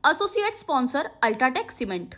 Associate sponsor UltraTech cement.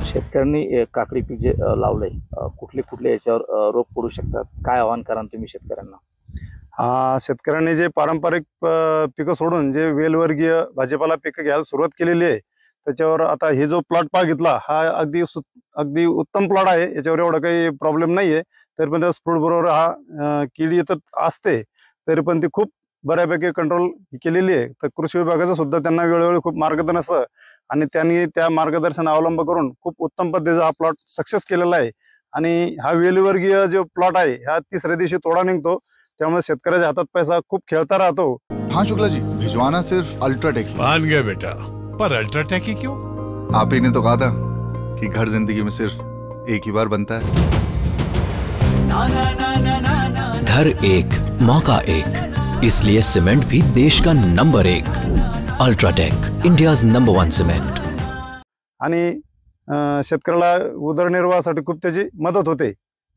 शेतकऱ्यांनी काकडी पीक जे लावलंय, कुठले कुठले याच्यावर रोग पडू शकतात, काय आव्हान कराल तुम्ही शेतकऱ्यांना? शेतकऱ्यांनी जे पारंपरिक पिकं सोडून जे वेलवर्गीय भाजीपाला पिकं घ्यायला सुरुवात केलेली आहे, त्याच्यावर आता हे जो प्लॉट बघितला हा अगदी उत्तम प्लॉट आहे। याच्यावर एवढा काही प्रॉब्लेम नाहीये। तरी पण त्या स्प्रूट बरोबर हा कीड येत असते, तरी पण ती खूप बऱ्यापैकी कंट्रोल केलेली आहे। तर कृषी विभागाचं सुद्धा त्यांना वेळोवेळी खूप मार्गदर्शन असतं आणि त्यांनी त्या मार्गदर्शन अवलंब करून खूप उत्तम पद्धतीचा हा प्लॉट सक्सेस केलेला आहे। आणि हा वेलवर्गीय जो प्लॉट आहे हा तिसऱ्या दिवशी तोडा निघतो, त्यामुळे शेतकऱ्याच्या हातात पैसा खूप खेळता राहतो। हाँ शुक्ला जी, भिजवाना सिर्फ अल्ट्राटेक ही। मान गया बेटा, पर अल्ट्राटेक ही क्यों? आप ही ने तो कहा था कि घर जिंदगी में सिर्फ एक ही बार बनता है। घर एक मौका एक, इसलिए सीमेंट भी देश का number 1। UltraTech, India's number 1 cement. आणि शेतकऱ्याला उदरनिर्वाहासाठी खूप त्याची मदत होते।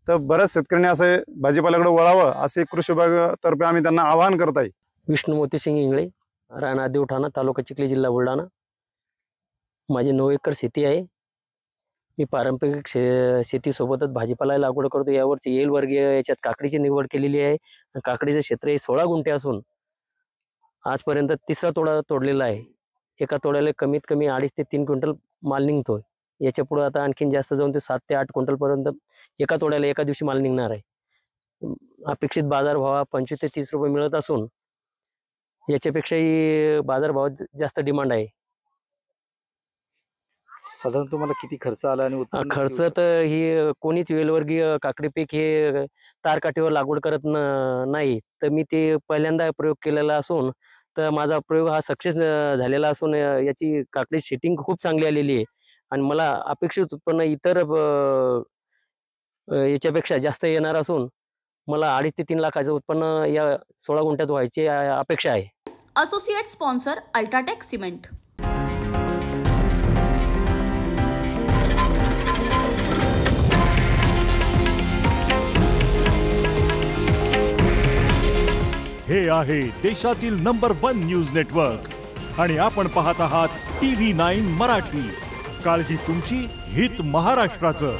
तर बऱ्याच शेतकऱ्यांनी असे भाजीपाल्याकडे वळावं असे कृषी विभागातर्फे आम्ही त्यांना आवाहन करत आहे। विष्णू मोती सिंग इंगळे, राणा देवठाणा, तालुका चिखली, जिल्हा बुलढाणा। माझी 9 एकर शेती आहे। मी पारंपरिक शेतीसोबतच भाजीपाला लागवड करतो। यावरची येल वर्गीय याच्यात काकडीची निवड केलेली आहे। काकडीचं क्षेत्र हे 16 गुंठे असून आजपर्यंत तिसरा तोडा तोडलेला आहे। एका तोड्याला कमीत कमी 2.5 ते 3 क्विंटल माल निघतोय। याच्या पुढे आता आणखीन जास्त जाऊन ते 7 ते 8 क्विंटल पर्यंत एका तोड्याला एका दिवशी माल निघणार आहे। अपेक्षित बाजारभाव 25 ते 30 रुपये मिळत असून याच्यापेक्षाही बाजारभावात जास्त डिमांड आहे। साधारण तुम्हाला किती खर्च आला आणि खर्च तर ही कोणीच वेलवर्गीय काकडी पीक हे तारकाठीवर लागवड करत नाही। तर मी ते पहिल्यांदा प्रयोग केलेला असून तर माझा प्रयोग हा सक्सेस झालेला असून याची काकडी सेटिंग खूप चांगली आलेली आहे आणि मला अपेक्षित उत्पन्न इतर याच्यापेक्षा जास्त येणार असून मला 2.5 ते 3 लाखाचं उत्पन्न या 16 गुंठ्यात व्हायची अपेक्षा आहे। Associate sponsor UltraTech cement. हे आहे देशातील नंबर 1 न्यूज नेटवर्क आणि आपण पाहत आहात TV9 मराठी। काळजी तुमची, हित महाराष्ट्राचं।